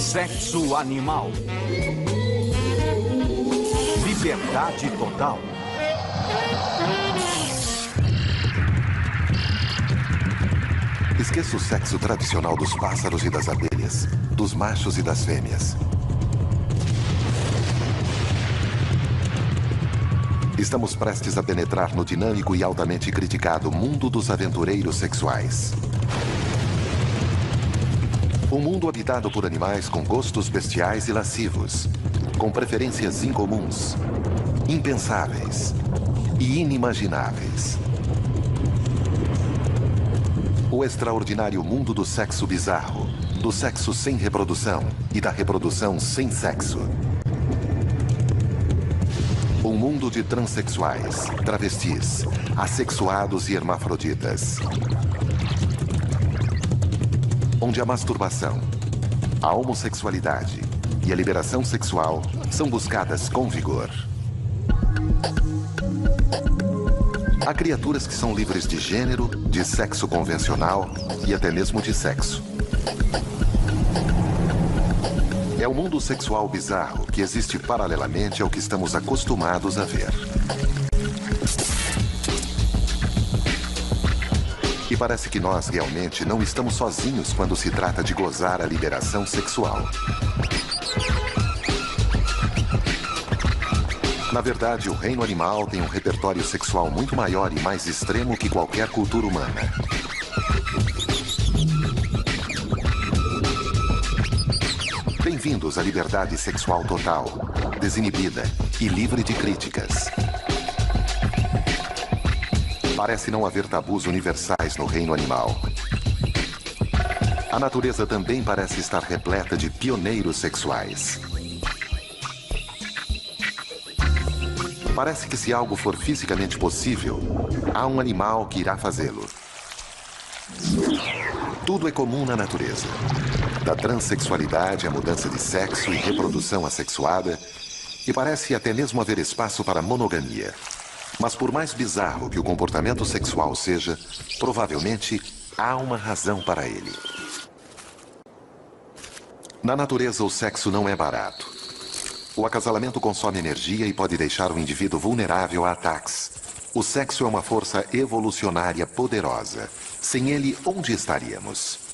Sexo animal. Liberdade total. Esqueça o sexo tradicional dos pássaros e das abelhas, dos machos e das fêmeas. Estamos prestes a penetrar no dinâmico e altamente criticado mundo dos aventureiros sexuais. Um mundo habitado por animais com gostos bestiais e lascivos, com preferências incomuns, impensáveis e inimagináveis. O extraordinário mundo do sexo bizarro, do sexo sem reprodução e da reprodução sem sexo. Um mundo de transexuais, travestis, assexuados e hermafroditas. Onde a masturbação, a homossexualidade e a liberação sexual são buscadas com vigor. Há criaturas que são livres de gênero, de sexo convencional e até mesmo de sexo. É o mundo sexual bizarro que existe paralelamente ao que estamos acostumados a ver. E parece que nós realmente não estamos sozinhos quando se trata de gozar a liberação sexual. Na verdade, o reino animal tem um repertório sexual muito maior e mais extremo que qualquer cultura humana. Bem-vindos à liberdade sexual total, desinibida e livre de críticas. Parece não haver tabus universais no reino animal. A natureza também parece estar repleta de pioneiros sexuais. Parece que se algo for fisicamente possível, há um animal que irá fazê-lo. Tudo é comum na natureza. Da transexualidade à mudança de sexo e reprodução assexuada, e parece até mesmo haver espaço para monogamia. Mas por mais bizarro que o comportamento sexual seja, provavelmente há uma razão para ele. Na natureza, o sexo não é barato. O acasalamento consome energia e pode deixar o indivíduo vulnerável a ataques. O sexo é uma força evolucionária poderosa. Sem ele, onde estaríamos?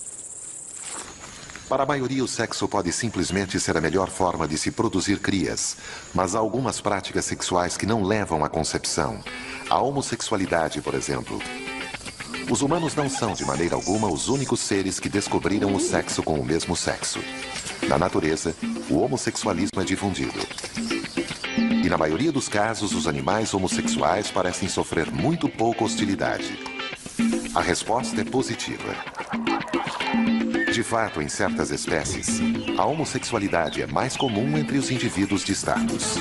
Para a maioria, o sexo pode simplesmente ser a melhor forma de se produzir crias, mas há algumas práticas sexuais que não levam à concepção. A homossexualidade, por exemplo. Os humanos não são, de maneira alguma, os únicos seres que descobriram o sexo com o mesmo sexo. Na natureza, o homossexualismo é difundido. E na maioria dos casos, os animais homossexuais parecem sofrer muito pouca hostilidade. A resposta é positiva. De fato, em certas espécies, a homossexualidade é mais comum entre os indivíduos de status.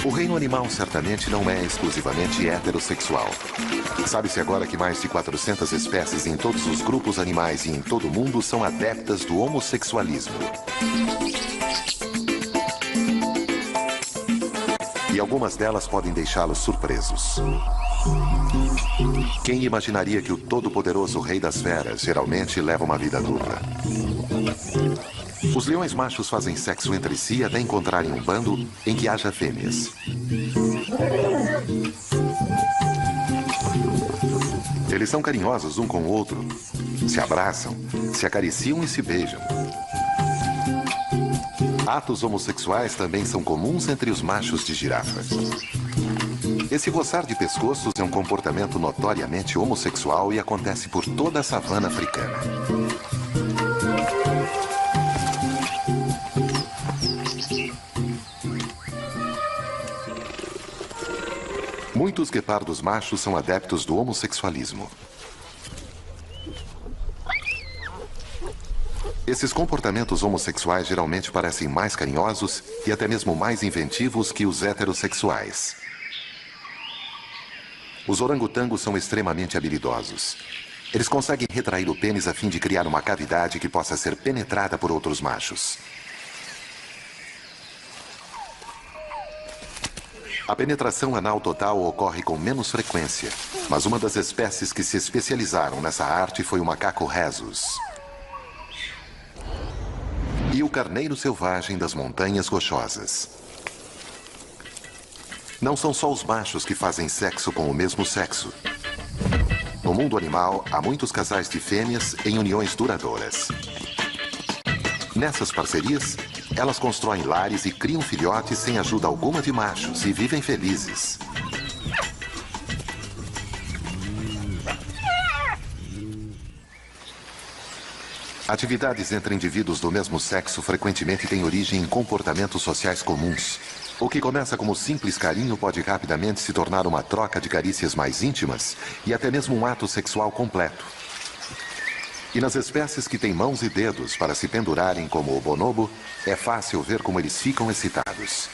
O reino animal certamente não é exclusivamente heterossexual. Sabe-se agora que mais de 400 espécies em todos os grupos animais e em todo o mundo são adeptas do homossexualismo. E algumas delas podem deixá-los surpresos. Quem imaginaria que o todo-poderoso rei das feras geralmente leva uma vida dupla? Os leões machos fazem sexo entre si até encontrarem um bando em que haja fêmeas. Eles são carinhosos um com o outro, se abraçam, se acariciam e se beijam. Atos homossexuais também são comuns entre os machos de girafas. Esse roçar de pescoços é um comportamento notoriamente homossexual e acontece por toda a savana africana. Muitos guepardos machos são adeptos do homossexualismo. Esses comportamentos homossexuais geralmente parecem mais carinhosos e até mesmo mais inventivos que os heterossexuais. Os orangotangos são extremamente habilidosos. Eles conseguem retrair o pênis a fim de criar uma cavidade que possa ser penetrada por outros machos. A penetração anal total ocorre com menos frequência, mas uma das espécies que se especializaram nessa arte foi o macaco rhesus. e o carneiro selvagem das montanhas rochosas. Não são só os machos que fazem sexo com o mesmo sexo. No mundo animal, há muitos casais de fêmeas em uniões duradouras. Nessas parcerias, elas constroem lares e criam filhotes sem ajuda alguma de machos e vivem felizes. Atividades entre indivíduos do mesmo sexo frequentemente têm origem em comportamentos sociais comuns. O que começa como simples carinho pode rapidamente se tornar uma troca de carícias mais íntimas e até mesmo um ato sexual completo. E nas espécies que têm mãos e dedos para se pendurarem como o bonobo, é fácil ver como eles ficam excitados.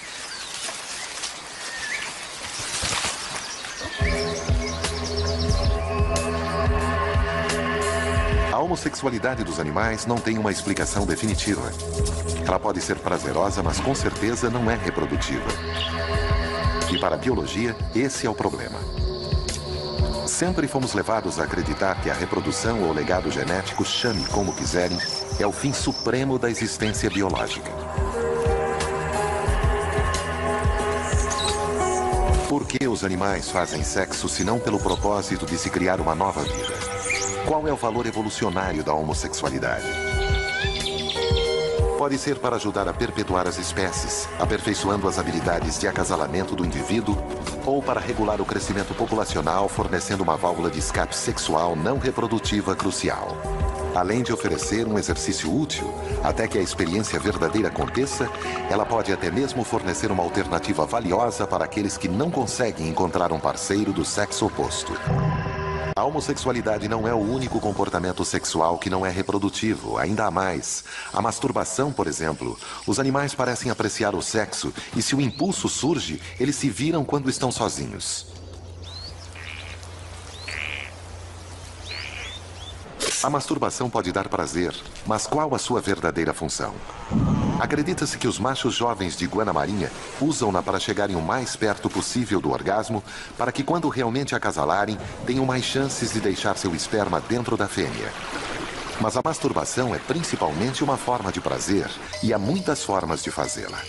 A homossexualidade dos animais não tem uma explicação definitiva. Ela pode ser prazerosa, mas com certeza não é reprodutiva. E para a biologia, esse é o problema. Sempre fomos levados a acreditar que a reprodução ou legado genético, chame como quiserem, é o fim supremo da existência biológica. Por que os animais fazem sexo se não pelo propósito de se criar uma nova vida? Qual é o valor evolucionário da homossexualidade? Pode ser para ajudar a perpetuar as espécies, aperfeiçoando as habilidades de acasalamento do indivíduo, ou para regular o crescimento populacional, fornecendo uma válvula de escape sexual não reprodutiva crucial. Além de oferecer um exercício útil, até que a experiência verdadeira aconteça, ela pode até mesmo fornecer uma alternativa valiosa para aqueles que não conseguem encontrar um parceiro do sexo oposto. A homossexualidade não é o único comportamento sexual que não é reprodutivo, ainda há mais. A masturbação, por exemplo. Os animais parecem apreciar o sexo e se o impulso surge, eles se viram quando estão sozinhos. A masturbação pode dar prazer, mas qual a sua verdadeira função? Acredita-se que os machos jovens de Guanamarinha usam-na para chegarem o mais perto possível do orgasmo, para que quando realmente acasalarem, tenham mais chances de deixar seu esperma dentro da fêmea. Mas a masturbação é principalmente uma forma de prazer, e há muitas formas de fazê-la.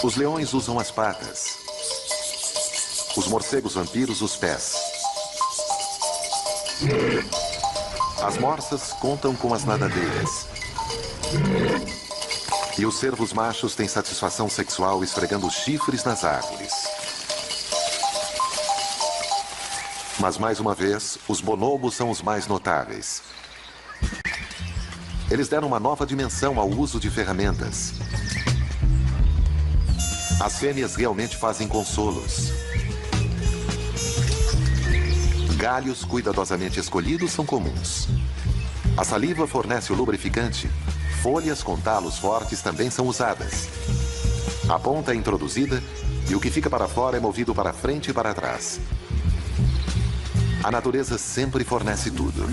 Os leões usam as patas. Os morcegos vampiros, os pés. As morsas contam com as nadadeiras. E os cervos machos têm satisfação sexual esfregando os chifres nas árvores. Mas, mais uma vez, os bonobos são os mais notáveis. Eles deram uma nova dimensão ao uso de ferramentas. As fêmeas realmente fazem consolos. Galhos cuidadosamente escolhidos são comuns. A saliva fornece o lubrificante. Folhas com talos fortes também são usadas. A ponta é introduzida e o que fica para fora é movido para frente e para trás. A natureza sempre fornece tudo.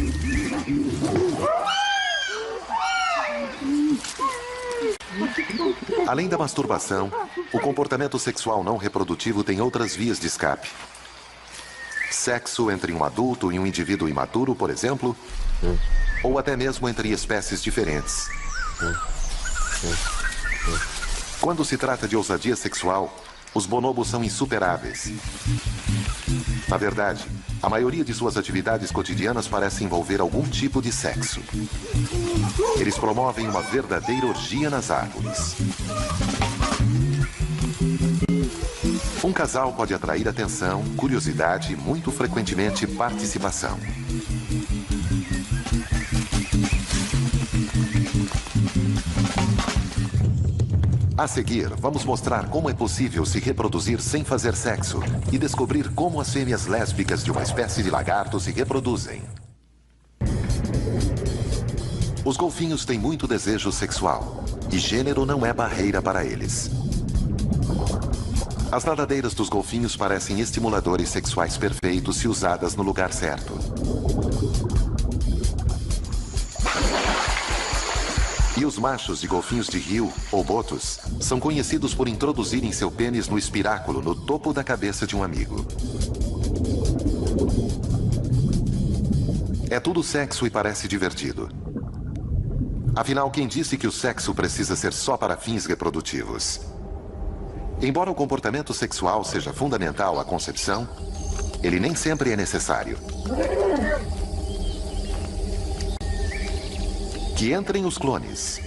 Além da masturbação, o comportamento sexual não reprodutivo tem outras vias de escape. Sexo entre um adulto e um indivíduo imaturo, por exemplo, ou até mesmo entre espécies diferentes. Quando se trata de ousadia sexual, os bonobos são insuperáveis. Na verdade, a maioria de suas atividades cotidianas parece envolver algum tipo de sexo. Eles promovem uma verdadeira orgia nas árvores. Um casal pode atrair atenção, curiosidade e, muito frequentemente, participação. A seguir, vamos mostrar como é possível se reproduzir sem fazer sexo e descobrir como as fêmeas lésbicas de uma espécie de lagarto se reproduzem. Os golfinhos têm muito desejo sexual e gênero não é barreira para eles. As nadadeiras dos golfinhos parecem estimuladores sexuais perfeitos se usadas no lugar certo. E os machos de golfinhos de rio, ou botos, são conhecidos por introduzirem seu pênis no espiráculo no topo da cabeça de um amigo. É tudo sexo e parece divertido. Afinal, quem disse que o sexo precisa ser só para fins reprodutivos? Embora o comportamento sexual seja fundamental à concepção, ele nem sempre é necessário. Que entrem os clones.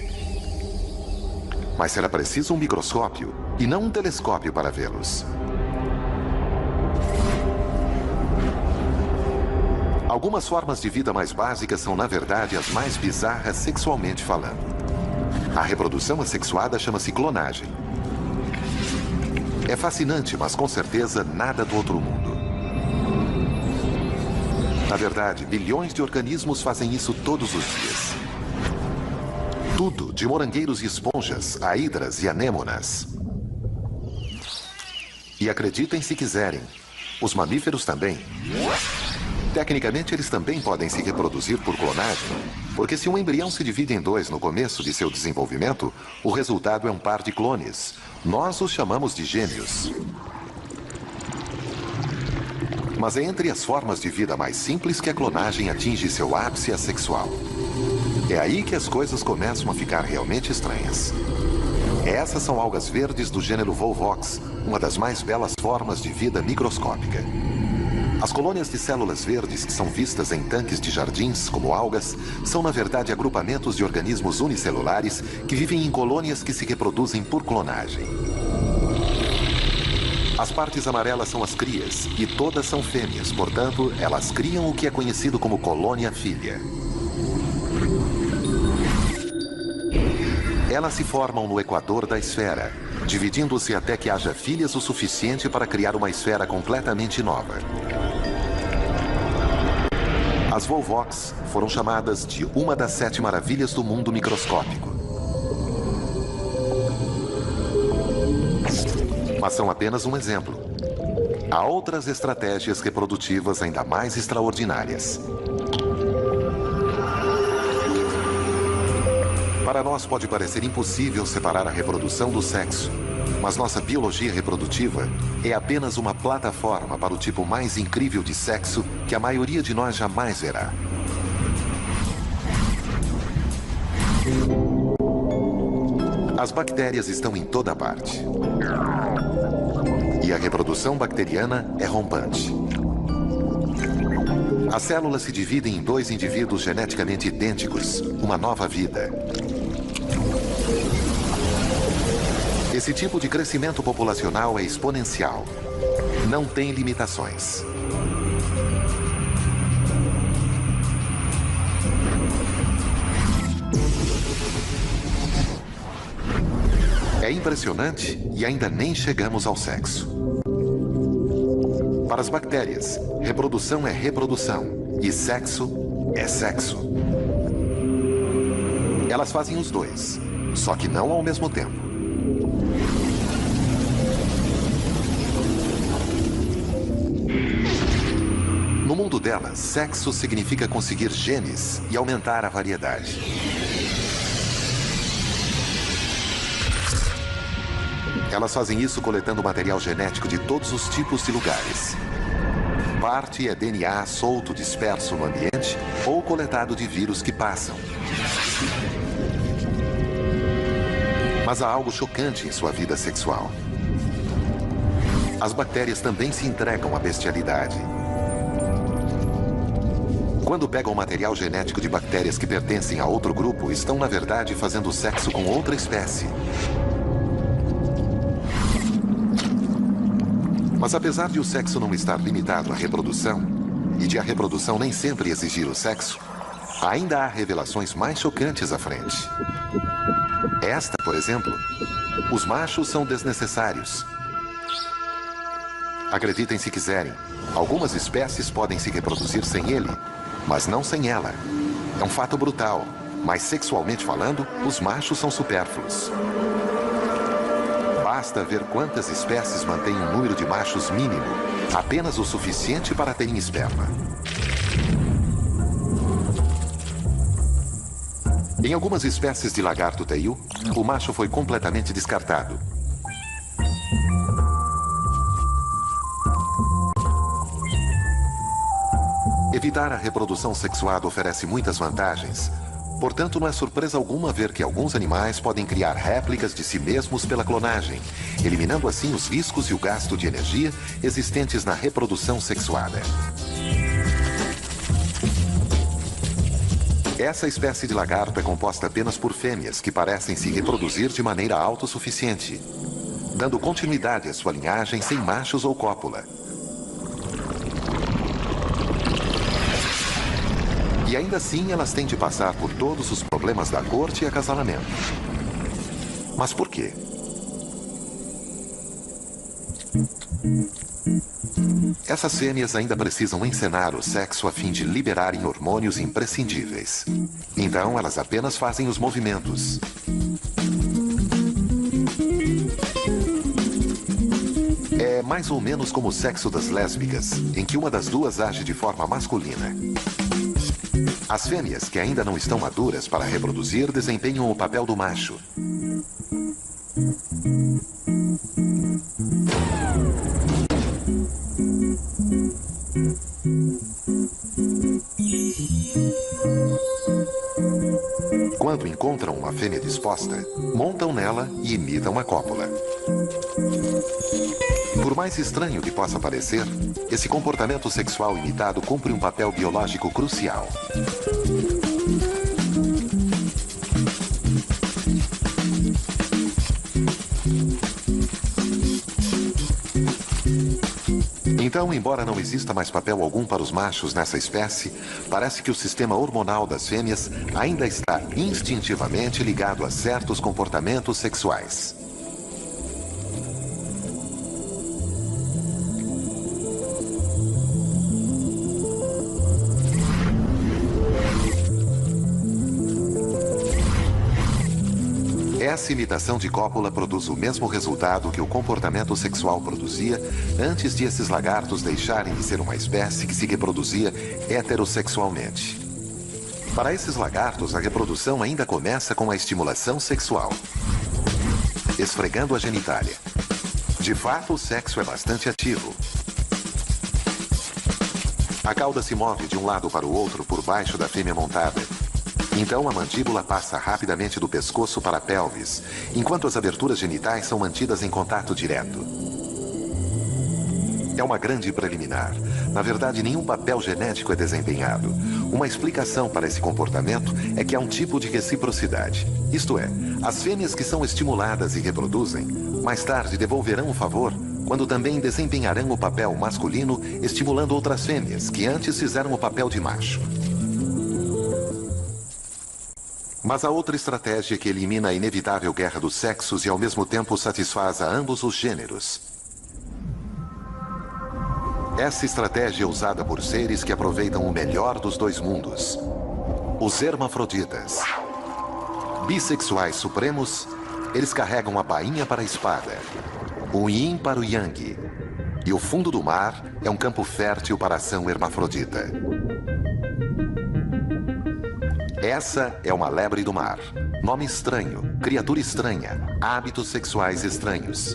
Mas será preciso um microscópio e não um telescópio para vê-los. Algumas formas de vida mais básicas são, na verdade, as mais bizarras sexualmente falando. A reprodução assexuada chama-se clonagem. É fascinante, mas com certeza nada do outro mundo. Na verdade, bilhões de organismos fazem isso todos os dias. Tudo, de morangueiros e esponjas, a hidras e anêmonas. E acreditem se quiserem, os mamíferos também. Tecnicamente, eles também podem se reproduzir por clonagem, porque se um embrião se divide em dois no começo de seu desenvolvimento, o resultado é um par de clones. Nós os chamamos de gêmeos. Mas é entre as formas de vida mais simples que a clonagem atinge seu ápice assexual. É aí que as coisas começam a ficar realmente estranhas. Essas são algas verdes do gênero Volvox, uma das mais belas formas de vida microscópica. As colônias de células verdes que são vistas em tanques de jardins, como algas, são na verdade agrupamentos de organismos unicelulares que vivem em colônias que se reproduzem por clonagem. As partes amarelas são as crias, e todas são fêmeas, portanto, elas criam o que é conhecido como colônia filha. Elas se formam no equador da esfera, dividindo-se até que haja filhas o suficiente para criar uma esfera completamente nova. As Volvox foram chamadas de uma das 7 maravilhas do mundo microscópico. Mas são apenas um exemplo. Há outras estratégias reprodutivas ainda mais extraordinárias. Para nós pode parecer impossível separar a reprodução do sexo, mas nossa biologia reprodutiva é apenas uma plataforma para o tipo mais incrível de sexo que a maioria de nós jamais verá. As bactérias estão em toda parte. E a reprodução bacteriana é rompante. As células se dividem em 2 indivíduos geneticamente idênticos, uma nova vida. Esse tipo de crescimento populacional é exponencial. Não tem limitações. É impressionante e ainda nem chegamos ao sexo. Para as bactérias, reprodução é reprodução e sexo é sexo. Elas fazem os dois, só que não ao mesmo tempo. No mundo delas, sexo significa conseguir genes e aumentar a variedade. Elas fazem isso coletando material genético de todos os tipos de lugares. Parte é DNA solto disperso no ambiente ou coletado de vírus que passam. Mas há algo chocante em sua vida sexual. As bactérias também se entregam à bestialidade. Quando pegam material genético de bactérias que pertencem a outro grupo, estão, na verdade, fazendo sexo com outra espécie. Mas apesar de o sexo não estar limitado à reprodução, e de a reprodução nem sempre exigir o sexo, ainda há revelações mais chocantes à frente. Esta, por exemplo, os machos são desnecessários. Acreditem se quiserem, algumas espécies podem se reproduzir sem ele, mas não sem ela. É um fato brutal, mas sexualmente falando, os machos são supérfluos. Basta ver quantas espécies mantêm um número de machos mínimo, apenas o suficiente para terem esperma. Em algumas espécies de lagarto-teiu, o macho foi completamente descartado. Evitar a reprodução sexuada oferece muitas vantagens. Portanto, não é surpresa alguma ver que alguns animais podem criar réplicas de si mesmos pela clonagem, eliminando assim os riscos e o gasto de energia existentes na reprodução sexuada. Essa espécie de lagarto é composta apenas por fêmeas que parecem se reproduzir de maneira autossuficiente, dando continuidade à sua linhagem sem machos ou cópula. E ainda assim, elas têm de passar por todos os problemas da corte e acasalamento. Mas por quê? Essas fêmeas ainda precisam encenar o sexo a fim de liberarem hormônios imprescindíveis. Então, elas apenas fazem os movimentos. É mais ou menos como o sexo das lésbicas, em que uma das duas age de forma masculina. As fêmeas, que ainda não estão maduras para reproduzir, desempenham o papel do macho. Quando encontram uma fêmea disposta, montam nela e imitam a cópula. Por mais estranho que possa parecer, esse comportamento sexual imitado cumpre um papel biológico crucial. Então, embora não exista mais papel algum para os machos nessa espécie, parece que o sistema hormonal das fêmeas ainda está instintivamente ligado a certos comportamentos sexuais. Essa imitação de cópula produz o mesmo resultado que o comportamento sexual produzia antes de esses lagartos deixarem de ser uma espécie que se reproduzia heterossexualmente. Para esses lagartos, a reprodução ainda começa com a estimulação sexual, esfregando a genitália. De fato, o sexo é bastante ativo. A cauda se move de um lado para o outro por baixo da fêmea montada. Então a mandíbula passa rapidamente do pescoço para a pelvis, enquanto as aberturas genitais são mantidas em contato direto. É uma grande preliminar. Na verdade, nenhum papel genético é desempenhado. Uma explicação para esse comportamento é que há um tipo de reciprocidade. Isto é, as fêmeas que são estimuladas e reproduzem, mais tarde devolverão o favor quando também desempenharão o papel masculino, estimulando outras fêmeas que antes fizeram o papel de macho. Mas há outra estratégia que elimina a inevitável guerra dos sexos e ao mesmo tempo satisfaz a ambos os gêneros. Essa estratégia é usada por seres que aproveitam o melhor dos dois mundos. Os hermafroditas. Bissexuais supremos, eles carregam a bainha para a espada, o yin para o yang, e o fundo do mar é um campo fértil para a ação hermafrodita. Essa é uma lebre do mar. Nome estranho, criatura estranha, hábitos sexuais estranhos.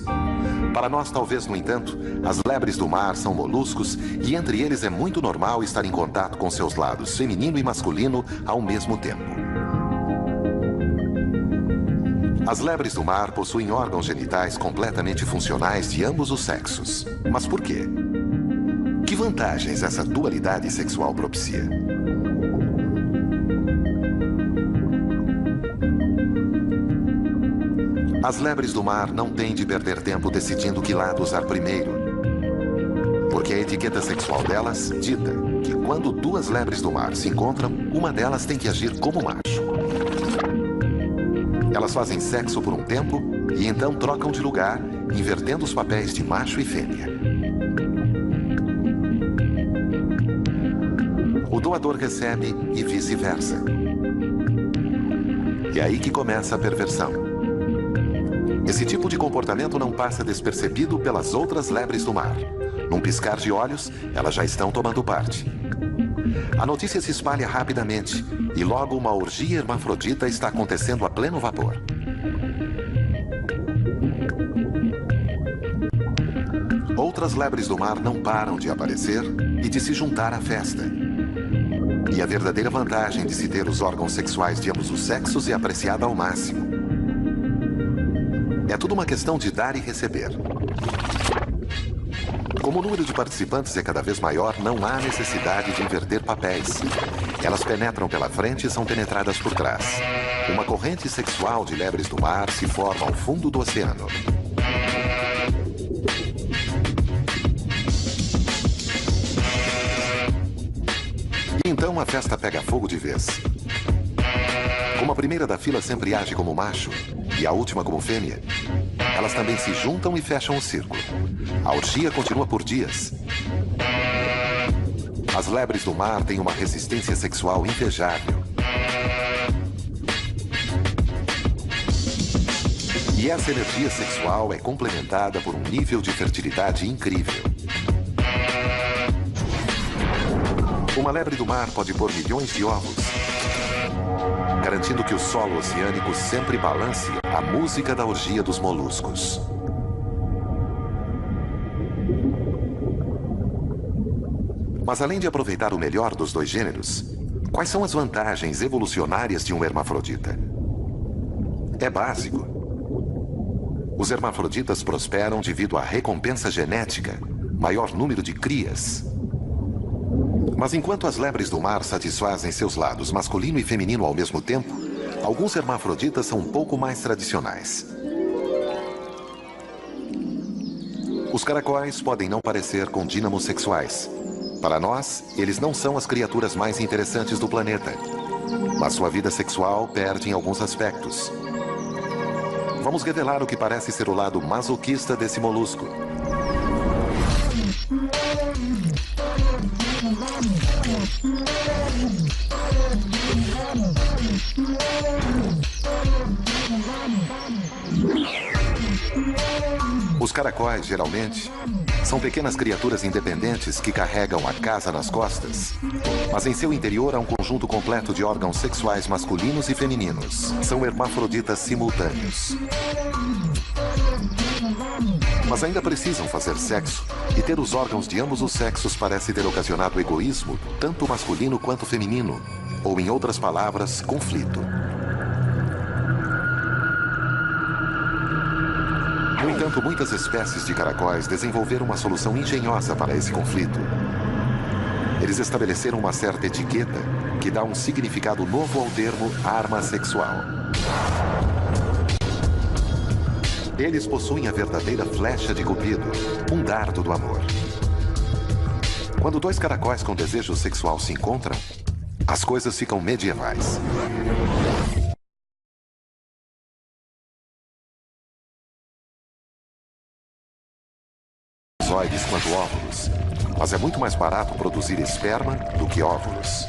Para nós, talvez, no entanto, as lebres do mar são moluscos e entre eles é muito normal estar em contato com seus lados feminino e masculino ao mesmo tempo. As lebres do mar possuem órgãos genitais completamente funcionais de ambos os sexos. Mas por quê? Que vantagens essa dualidade sexual propicia? As lebres do mar não têm de perder tempo decidindo que lado usar primeiro, porque a etiqueta sexual delas dita que quando duas lebres do mar se encontram, uma delas tem que agir como macho. Elas fazem sexo por um tempo e então trocam de lugar, invertendo os papéis de macho e fêmea. O doador recebe e vice-versa. É aí que começa a perversão. Esse tipo de comportamento não passa despercebido pelas outras lebres do mar. Num piscar de olhos, elas já estão tomando parte. A notícia se espalha rapidamente e logo uma orgia hermafrodita está acontecendo a pleno vapor. Outras lebres do mar não param de aparecer e de se juntar à festa. E a verdadeira vantagem de se ter os órgãos sexuais de ambos os sexos é apreciada ao máximo. É tudo uma questão de dar e receber. Como o número de participantes é cada vez maior, não há necessidade de inverter papéis. Elas penetram pela frente e são penetradas por trás. Uma corrente sexual de lebres do mar se forma ao fundo do oceano. E então a festa pega fogo de vez. Como a primeira da fila sempre age como macho e a última como fêmea, elas também se juntam e fecham o círculo. A orgia continua por dias. As lebres do mar têm uma resistência sexual invejável. E essa energia sexual é complementada por um nível de fertilidade incrível. Uma lebre do mar pode pôr milhões de ovos, garantindo que o solo oceânico sempre balance a música da orgia dos moluscos. Mas além de aproveitar o melhor dos dois gêneros, quais são as vantagens evolucionárias de um hermafrodita? É básico. Os hermafroditas prosperam devido à recompensa genética, maior número de crias. Mas enquanto as lebres do mar satisfazem seus lados masculino e feminino ao mesmo tempo, alguns hermafroditas são um pouco mais tradicionais. Os caracóis podem não parecer com dínamos sexuais. Para nós, eles não são as criaturas mais interessantes do planeta. Mas sua vida sexual perde em alguns aspectos. Vamos revelar o que parece ser o lado masoquista desse molusco. Os caracóis, geralmente, são pequenas criaturas independentes que carregam a casa nas costas. Mas em seu interior há um conjunto completo de órgãos sexuais masculinos e femininos. São hermafroditas simultâneos. Mas ainda precisam fazer sexo, e ter os órgãos de ambos os sexos parece ter ocasionado egoísmo, tanto masculino quanto feminino, ou em outras palavras, conflito. No entanto, muitas espécies de caracóis desenvolveram uma solução engenhosa para esse conflito. Eles estabeleceram uma certa etiqueta que dá um significado novo ao termo arma sexual. Eles possuem a verdadeira flecha de Cupido, um dardo do amor. Quando dois caracóis com desejo sexual se encontram, as coisas ficam medievais. Zoides quanto óvulos, mas é muito mais barato produzir esperma do que óvulos.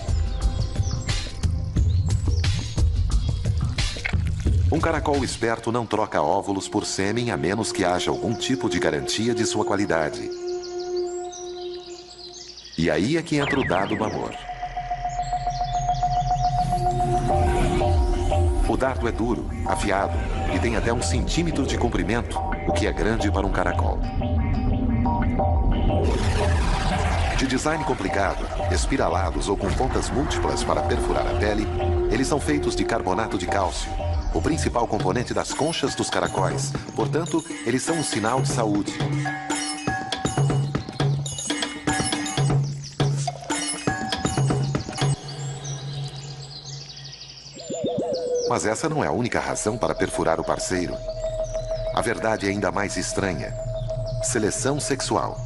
Um caracol esperto não troca óvulos por sêmen a menos que haja algum tipo de garantia de sua qualidade. E aí é que entra o dado do amor. O dardo é duro, afiado e tem até 1 centímetro de comprimento, o que é grande para um caracol. De design complicado, espiralados ou com pontas múltiplas para perfurar a pele, eles são feitos de carbonato de cálcio, o principal componente das conchas dos caracóis. Portanto, eles são um sinal de saúde. Mas essa não é a única razão para perfurar o parceiro. A verdade é ainda mais estranha. Seleção sexual.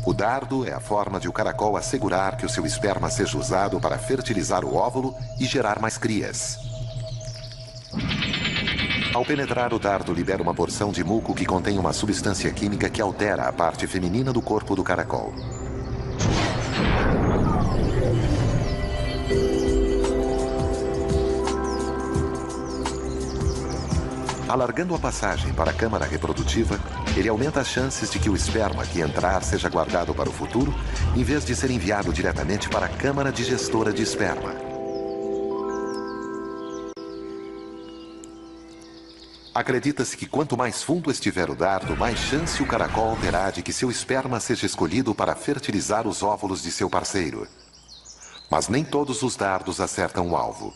O dardo é a forma de o caracol assegurar que o seu esperma seja usado para fertilizar o óvulo e gerar mais crias. Ao penetrar, o dardo libera uma porção de muco que contém uma substância química que altera a parte feminina do corpo do caracol. Alargando a passagem para a câmara reprodutiva, ele aumenta as chances de que o esperma que entrar seja guardado para o futuro, em vez de ser enviado diretamente para a câmara digestora de esperma. Acredita-se que quanto mais fundo estiver o dardo, mais chance o caracol terá de que seu esperma seja escolhido para fertilizar os óvulos de seu parceiro. Mas nem todos os dardos acertam o alvo.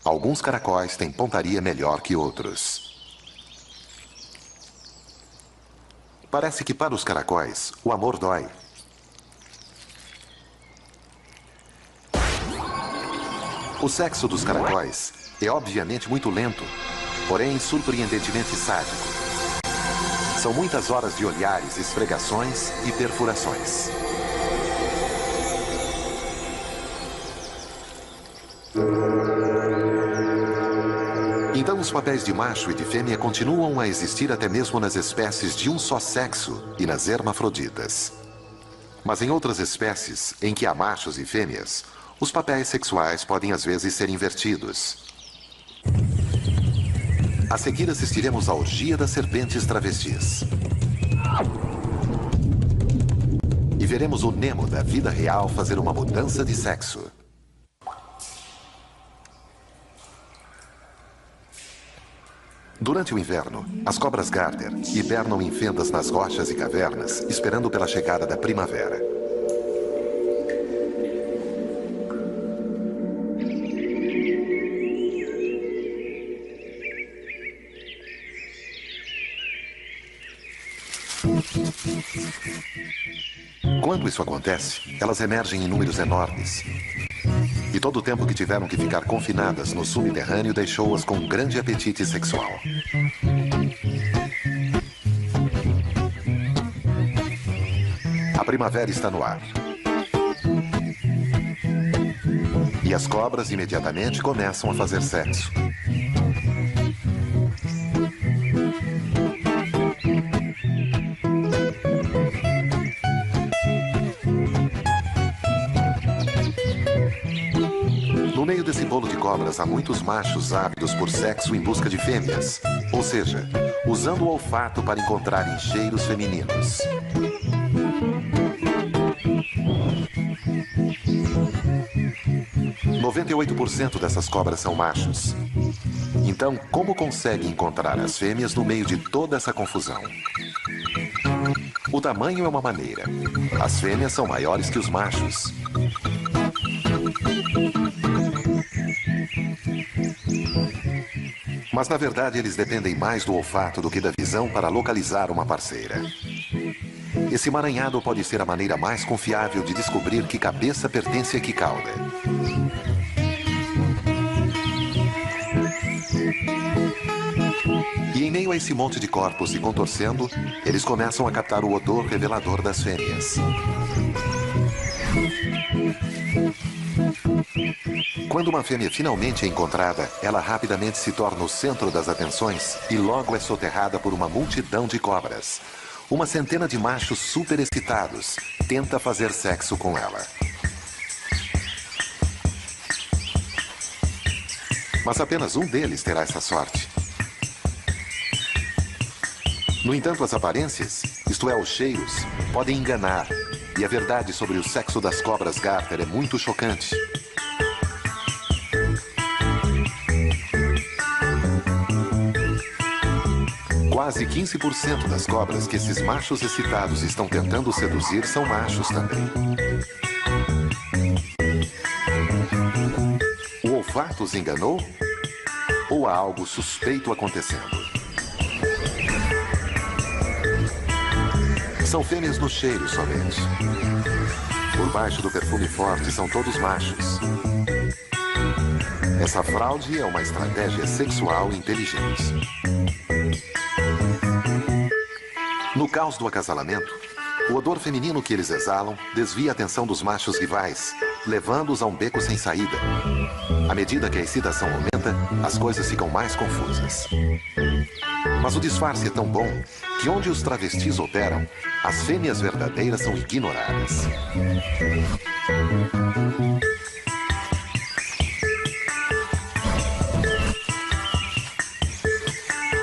Alguns caracóis têm pontaria melhor que outros. Parece que para os caracóis, o amor dói. O sexo dos caracóis é obviamente muito lento, porém surpreendentemente sádico. São muitas horas de olhares, esfregações e perfurações. Então os papéis de macho e de fêmea continuam a existir até mesmo nas espécies de um só sexo e nas hermafroditas. Mas em outras espécies, em que há machos e fêmeas, os papéis sexuais podem às vezes ser invertidos. A seguir assistiremos à orgia das serpentes travestis. E veremos o Nemo da vida real fazer uma mudança de sexo. Durante o inverno, as cobras Garter hibernam em fendas nas rochas e cavernas, esperando pela chegada da primavera. Quando isso acontece, elas emergem em números enormes. E todo o tempo que tiveram que ficar confinadas no subterrâneo deixou-as com um grande apetite sexual. A primavera está no ar. E as cobras imediatamente começam a fazer sexo. No meio desse bolo de cobras há muitos machos ávidos por sexo em busca de fêmeas, ou seja, usando o olfato para encontrarem cheiros femininos. – 98% dessas cobras são machos. Então, como conseguem encontrar as fêmeas no meio de toda essa confusão? O tamanho é uma maneira. As fêmeas são maiores que os machos. Mas, na verdade, eles dependem mais do olfato do que da visão para localizar uma parceira. Esse emaranhado pode ser a maneira mais confiável de descobrir que cabeça pertence a que cauda. E em meio a esse monte de corpos se contorcendo, eles começam a captar o odor revelador das fêmeas. Quando uma fêmea finalmente é encontrada, ela rapidamente se torna o centro das atenções e logo é soterrada por uma multidão de cobras. Uma centena de machos super excitados tenta fazer sexo com ela. Mas apenas um deles terá essa sorte. No entanto, as aparências, isto é, os cheiros, podem enganar. E a verdade sobre o sexo das cobras Garter é muito chocante. Quase 15% das cobras que esses machos excitados estão tentando seduzir são machos também. O olfato os enganou? Ou há algo suspeito acontecendo? São fêmeas no cheiro somente. Por baixo do perfume forte são todos machos. Essa fraude é uma estratégia sexual inteligente. No caos do acasalamento, o odor feminino que eles exalam desvia a atenção dos machos rivais, levando-os a um beco sem saída. À medida que a excitação aumenta, as coisas ficam mais confusas. Mas o disfarce é tão bom que onde os travestis operam, as fêmeas verdadeiras são ignoradas.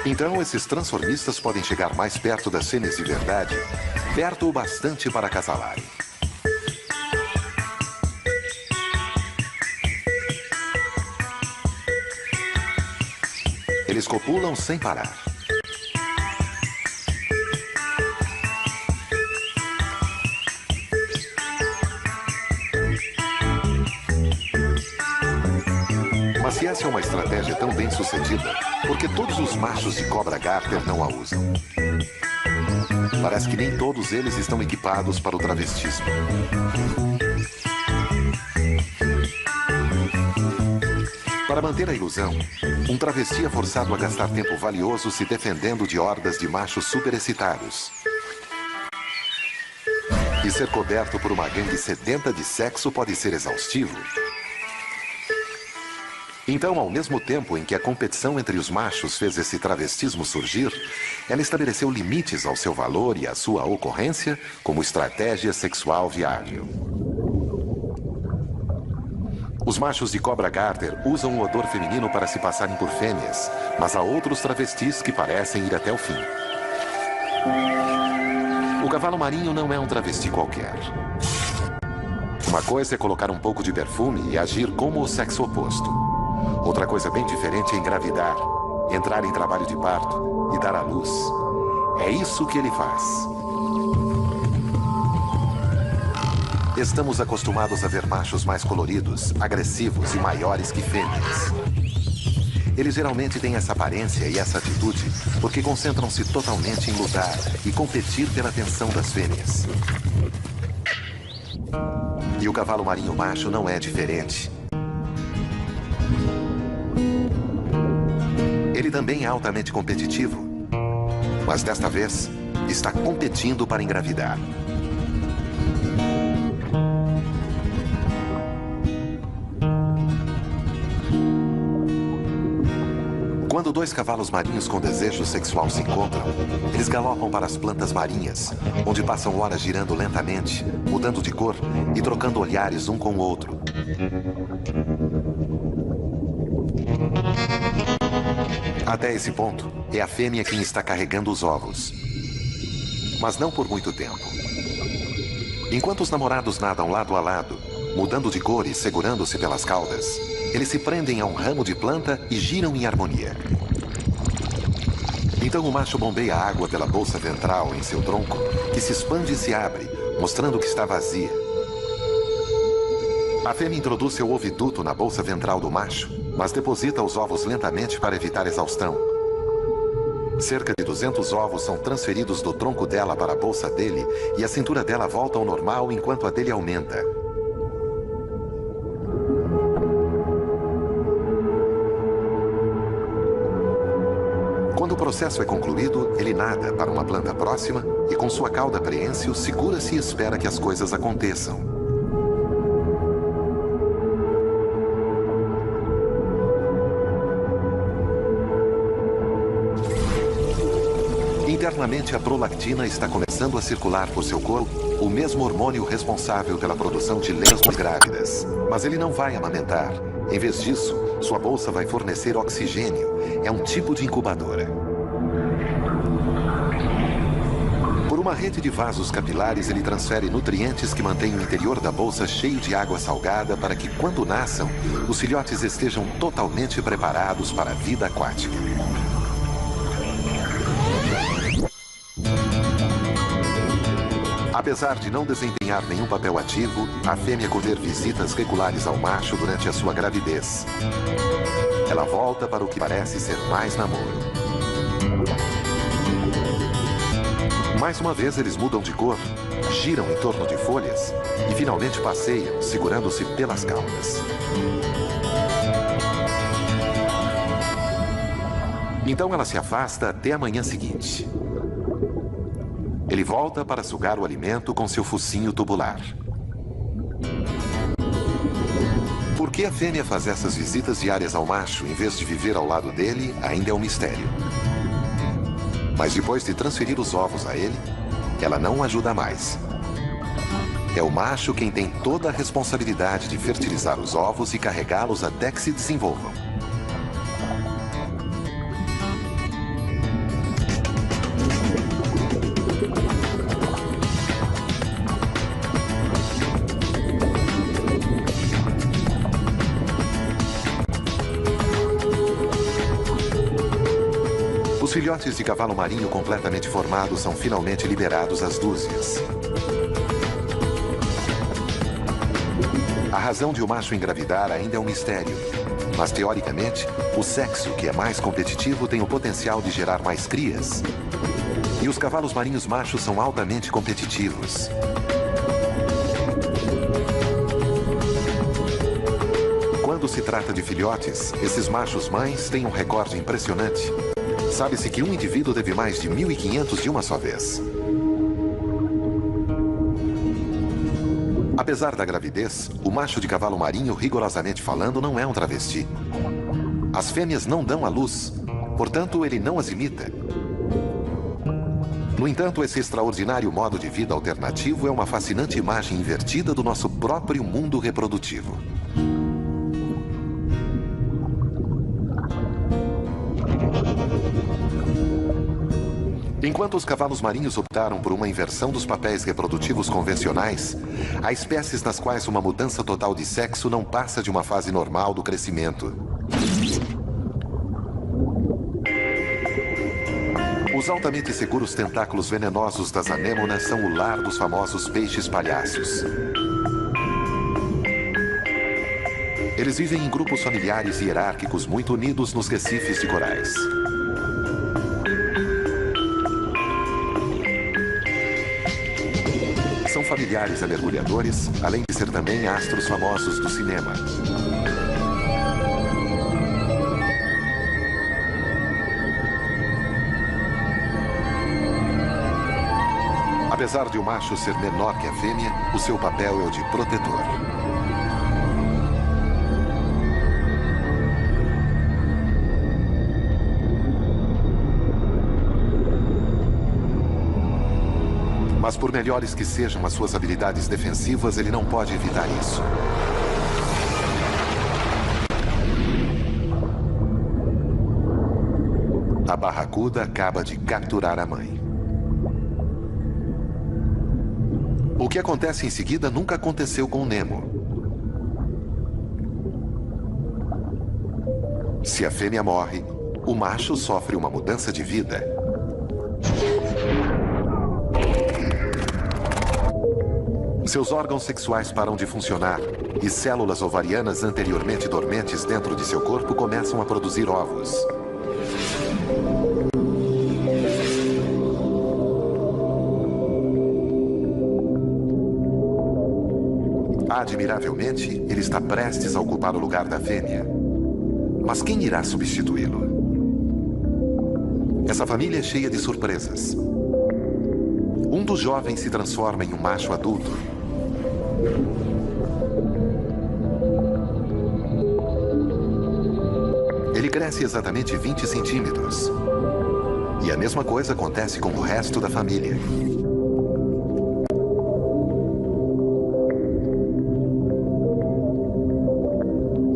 Então, esses transformistas podem chegar mais perto das fêmeas de verdade, perto o bastante para acasalarem. Eles copulam sem parar. Mas se essa é uma estratégia tão bem sucedida, por que todos os machos de cobra Garter não a usam? Parece que nem todos eles estão equipados para o travestismo. Para manter a ilusão, um travesti é forçado a gastar tempo valioso se defendendo de hordas de machos superexcitados. E ser coberto por uma gangue sedenta de sexo pode ser exaustivo. Então, ao mesmo tempo em que a competição entre os machos fez esse travestismo surgir, ela estabeleceu limites ao seu valor e à sua ocorrência como estratégia sexual viável. Os machos de cobra Garter usam o odor feminino para se passarem por fêmeas, mas há outros travestis que parecem ir até o fim. O cavalo marinho não é um travesti qualquer. Uma coisa é colocar um pouco de perfume e agir como o sexo oposto. Outra coisa bem diferente é engravidar, entrar em trabalho de parto e dar à luz. É isso que ele faz. Estamos acostumados a ver machos mais coloridos, agressivos e maiores que fêmeas. Eles geralmente têm essa aparência e essa atitude porque concentram-se totalmente em lutar e competir pela atenção das fêmeas. E o cavalo marinho macho não é diferente. Ele também é altamente competitivo, mas desta vez está competindo para engravidar. Quando dois cavalos marinhos com desejo sexual se encontram, eles galopam para as plantas marinhas, onde passam horas girando lentamente, mudando de cor e trocando olhares um com o outro. Até esse ponto, é a fêmea quem está carregando os ovos. Mas não por muito tempo. Enquanto os namorados nadam lado a lado, mudando de cor e segurando-se pelas caudas, eles se prendem a um ramo de planta e giram em harmonia. Então o macho bombeia água pela bolsa ventral em seu tronco, que se expande e se abre, mostrando que está vazia. A fêmea introduz seu oviduto na bolsa ventral do macho, mas deposita os ovos lentamente para evitar exaustão. Cerca de 200 ovos são transferidos do tronco dela para a bolsa dele e a cintura dela volta ao normal enquanto a dele aumenta. Quando o processo é concluído, ele nada para uma planta próxima e com sua cauda preênsil segura-se e espera que as coisas aconteçam. Internamente, a prolactina está começando a circular por seu corpo, o mesmo hormônio responsável pela produção de lesmas grávidas. Mas ele não vai amamentar. Em vez disso, sua bolsa vai fornecer oxigênio. É um tipo de incubadora. Por uma rede de vasos capilares, ele transfere nutrientes que mantêm o interior da bolsa cheio de água salgada para que, quando nasçam, os filhotes estejam totalmente preparados para a vida aquática. Apesar de não desempenhar nenhum papel ativo, a fêmea colher visitas regulares ao macho durante a sua gravidez. Ela volta para o que parece ser mais namoro. Mais uma vez eles mudam de cor, giram em torno de folhas e finalmente passeiam, segurando-se pelas caudas. Então ela se afasta até a manhã seguinte. Ele volta para sugar o alimento com seu focinho tubular. Por que a fêmea faz essas visitas diárias ao macho em vez de viver ao lado dele ainda é um mistério. Mas depois de transferir os ovos a ele, ela não o ajuda mais. É o macho quem tem toda a responsabilidade de fertilizar os ovos e carregá-los até que se desenvolvam. Os filhotes de cavalo marinho completamente formados são finalmente liberados às dúzias. A razão de o macho engravidar ainda é um mistério. Mas, teoricamente, o sexo que é mais competitivo tem o potencial de gerar mais crias. E os cavalos marinhos machos são altamente competitivos. Quando se trata de filhotes, esses machos mães têm um recorde impressionante. Sabe-se que um indivíduo teve mais de 1.500 de uma só vez. Apesar da gravidez, o macho de cavalo marinho, rigorosamente falando, não é um travesti. As fêmeas não dão à luz, portanto, ele não as imita. No entanto, esse extraordinário modo de vida alternativo é uma fascinante imagem invertida do nosso próprio mundo reprodutivo. Enquanto os cavalos marinhos optaram por uma inversão dos papéis reprodutivos convencionais, há espécies nas quais uma mudança total de sexo não passa de uma fase normal do crescimento. Os altamente seguros tentáculos venenosos das anêmonas são o lar dos famosos peixes palhaços. Eles vivem em grupos familiares e hierárquicos muito unidos nos recifes de corais. São familiares a mergulhadores, além de ser também astros famosos do cinema. Apesar de o macho ser menor que a fêmea, o seu papel é o de protetor. Mas por melhores que sejam as suas habilidades defensivas, ele não pode evitar isso. A barracuda acaba de capturar a mãe. O que acontece em seguida nunca aconteceu com Nemo. Se a fêmea morre, o macho sofre uma mudança de vida. Seus órgãos sexuais param de funcionar e células ovarianas anteriormente dormentes dentro de seu corpo começam a produzir ovos. Admiravelmente, ele está prestes a ocupar o lugar da fêmea. Mas quem irá substituí-lo? Essa família é cheia de surpresas. Um dos jovens se transforma em um macho adulto. Ele cresce exatamente 20 centímetros. E a mesma coisa acontece com o resto da família.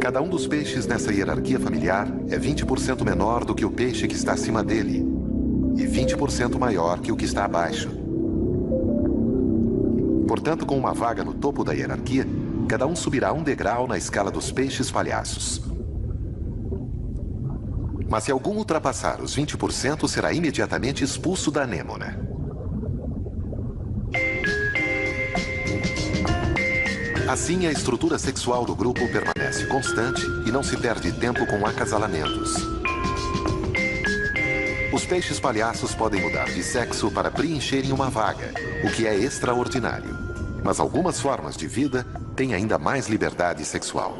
Cada um dos peixes nessa hierarquia familiar é 20% menor do que o peixe que está acima dele e 20% maior que o que está abaixo. Portanto, com uma vaga no topo da hierarquia, cada um subirá um degrau na escala dos peixes palhaços. Mas se algum ultrapassar os 20%, será imediatamente expulso da anêmona. Assim, a estrutura sexual do grupo permanece constante e não se perde tempo com acasalamentos. Os peixes palhaços podem mudar de sexo para preencherem uma vaga, o que é extraordinário. Mas algumas formas de vida têm ainda mais liberdade sexual.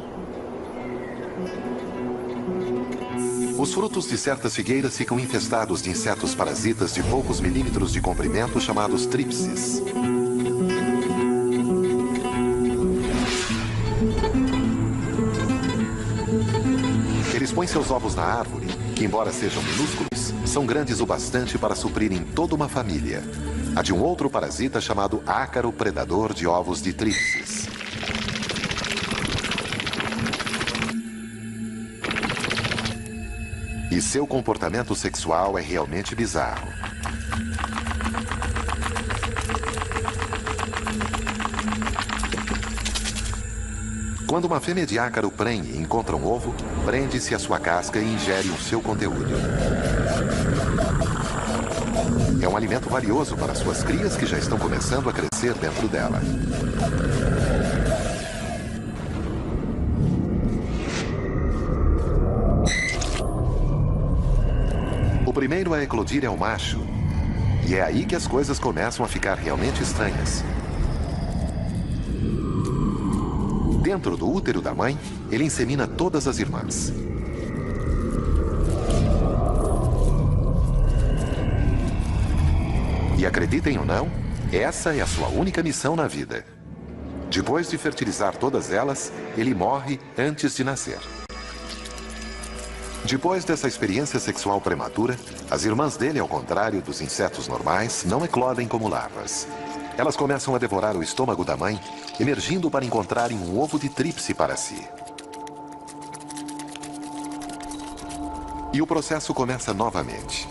Os frutos de certas figueiras ficam infestados de insetos parasitas de poucos milímetros de comprimento chamados tripses. Eles põem seus ovos na árvore, que embora sejam minúsculos, são grandes o bastante para suprirem toda uma família. A de um outro parasita chamado ácaro predador de ovos de tripses. E seu comportamento sexual é realmente bizarro. Quando uma fêmea de ácaro prenhe e encontra um ovo, prende-se à sua casca e ingere o seu conteúdo. É um alimento valioso para suas crias que já estão começando a crescer dentro dela. primeiro a eclodir é o macho. E é aí que as coisas começam a ficar realmente estranhas. Dentro do útero da mãe, ele insemina todas as irmãs. E acreditem ou não, essa é a sua única missão na vida. Depois de fertilizar todas elas, ele morre antes de nascer. Depois dessa experiência sexual prematura, as irmãs dele, ao contrário dos insetos normais, não eclodem como larvas. Elas começam a devorar o estômago da mãe, emergindo para encontrarem um ovo de tríplice para si. E o processo começa novamente.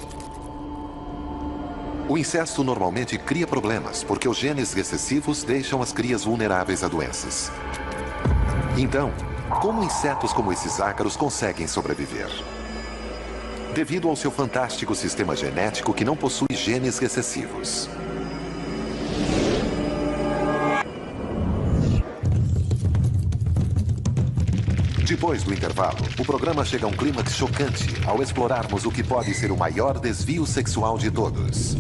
O incesto normalmente cria problemas, porque os genes recessivos deixam as crias vulneráveis a doenças. Então, como insetos como esses ácaros conseguem sobreviver? Devido ao seu fantástico sistema genético que não possui genes recessivos. Depois do intervalo, o programa chega a um clímax chocante ao explorarmos o que pode ser o maior desvio sexual de todos.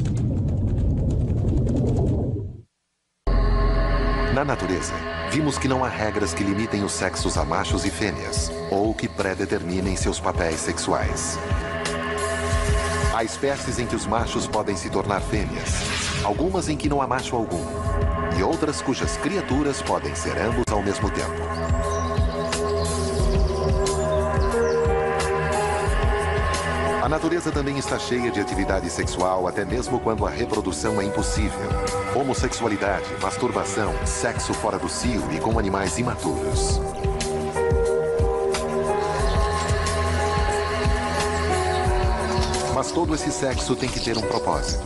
Na natureza, vimos que não há regras que limitem os sexos a machos e fêmeas, ou que predeterminem seus papéis sexuais. Há espécies em que os machos podem se tornar fêmeas, algumas em que não há macho algum, e outras cujas criaturas podem ser ambos ao mesmo tempo. A natureza também está cheia de atividade sexual, até mesmo quando a reprodução é impossível. Homossexualidade, masturbação, sexo fora do cio e com animais imaturos. Mas todo esse sexo tem que ter um propósito.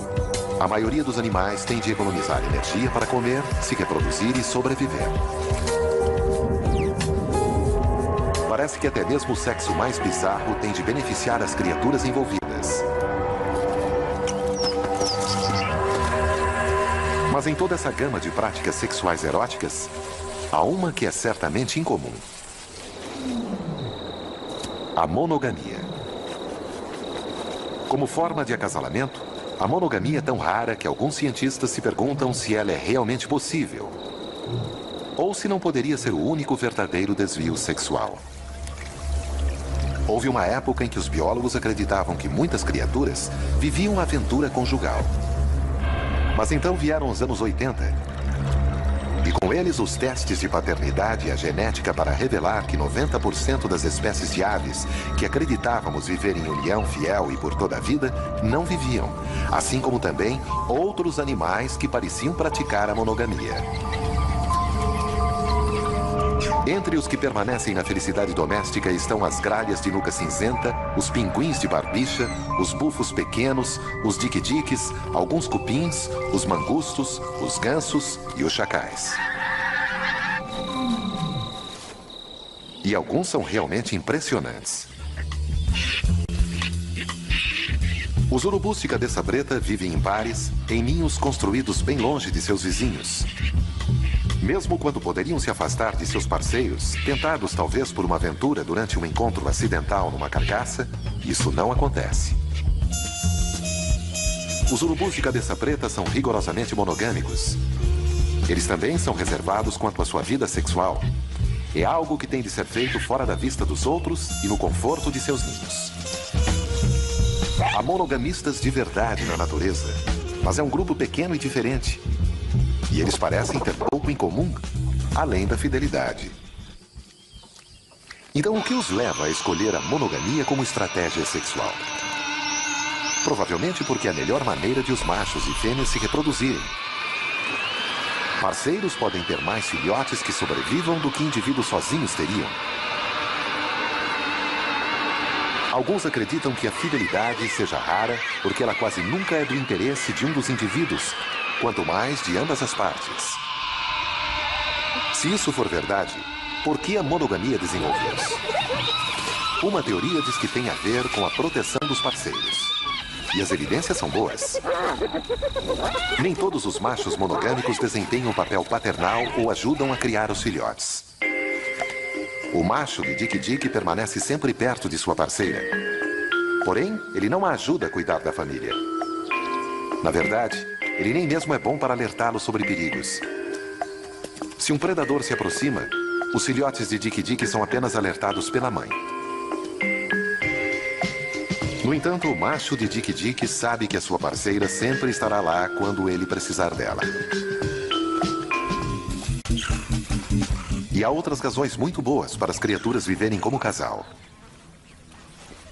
A maioria dos animais tem de economizar energia para comer, se reproduzir e sobreviver. Parece que até mesmo o sexo mais bizarro tem de beneficiar as criaturas envolvidas. Mas em toda essa gama de práticas sexuais eróticas, há uma que é certamente incomum: a monogamia. Como forma de acasalamento, a monogamia é tão rara que alguns cientistas se perguntam se ela é realmente possível, ou se não poderia ser o único verdadeiro desvio sexual. Houve uma época em que os biólogos acreditavam que muitas criaturas viviam a aventura conjugal. Mas então vieram os anos 80. E com eles os testes de paternidade e a genética para revelar que 90% das espécies de aves que acreditávamos viver em união fiel e por toda a vida, não viviam. Assim como também outros animais que pareciam praticar a monogamia. Entre os que permanecem na felicidade doméstica estão as gralhas de nuca cinzenta, os pinguins de barbicha, os bufos pequenos, os dique-diques, alguns cupins, os mangustos, os gansos e os chacais. E alguns são realmente impressionantes. Os urubus de cabeça preta vivem em pares, em ninhos construídos bem longe de seus vizinhos. Mesmo quando poderiam se afastar de seus parceiros, tentados talvez por uma aventura durante um encontro acidental numa carcaça, isso não acontece. Os urubus de cabeça preta são rigorosamente monogâmicos. Eles também são reservados quanto à sua vida sexual. É algo que tem de ser feito fora da vista dos outros e no conforto de seus ninhos. Há monogamistas de verdade na natureza, mas é um grupo pequeno e diferente. E eles parecem ter pouco em comum, além da fidelidade. Então, o que os leva a escolher a monogamia como estratégia sexual? Provavelmente porque é a melhor maneira de os machos e fêmeas se reproduzirem. Parceiros podem ter mais filhotes que sobrevivam do que indivíduos sozinhos teriam. Alguns acreditam que a fidelidade seja rara porque ela quase nunca é do interesse de um dos indivíduos, quanto mais de ambas as partes. Se isso for verdade, por que a monogamia desenvolveu-se? Uma teoria diz que tem a ver com a proteção dos parceiros. E as evidências são boas. Nem todos os machos monogâmicos desempenham um papel paternal ou ajudam a criar os filhotes. O macho de dique-dique permanece sempre perto de sua parceira. Porém, ele não a ajuda a cuidar da família. Na verdade, ele nem mesmo é bom para alertá-lo sobre perigos. Se um predador se aproxima, os filhotes de Dick Dick são apenas alertados pela mãe. No entanto, o macho de Dick Dick sabe que a sua parceira sempre estará lá quando ele precisar dela. E há outras razões muito boas para as criaturas viverem como casal.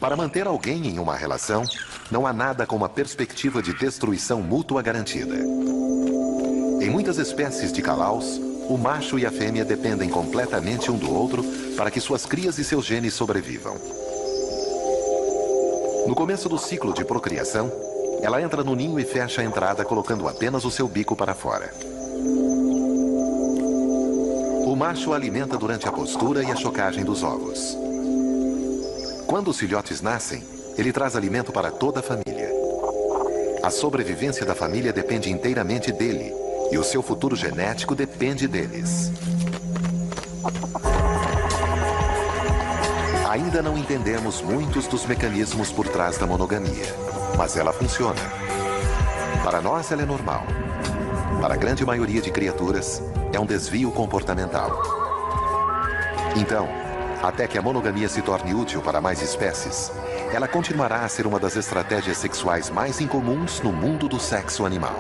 Para manter alguém em uma relação, não há nada como a perspectiva de destruição mútua garantida. Em muitas espécies de calaus, o macho e a fêmea dependem completamente um do outro para que suas crias e seus genes sobrevivam. No começo do ciclo de procriação, ela entra no ninho e fecha a entrada colocando apenas o seu bico para fora. O macho a alimenta durante a postura e a chocagem dos ovos. Quando os filhotes nascem, ele traz alimento para toda a família. A sobrevivência da família depende inteiramente dele, e o seu futuro genético depende deles. Ainda não entendemos muitos dos mecanismos por trás da monogamia, mas ela funciona. Para nós, ela é normal. Para a grande maioria de criaturas, é um desvio comportamental. Então, até que a monogamia se torne útil para mais espécies, ela continuará a ser uma das estratégias sexuais mais incomuns no mundo do sexo animal.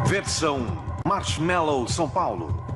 Versão Marshmallow São Paulo.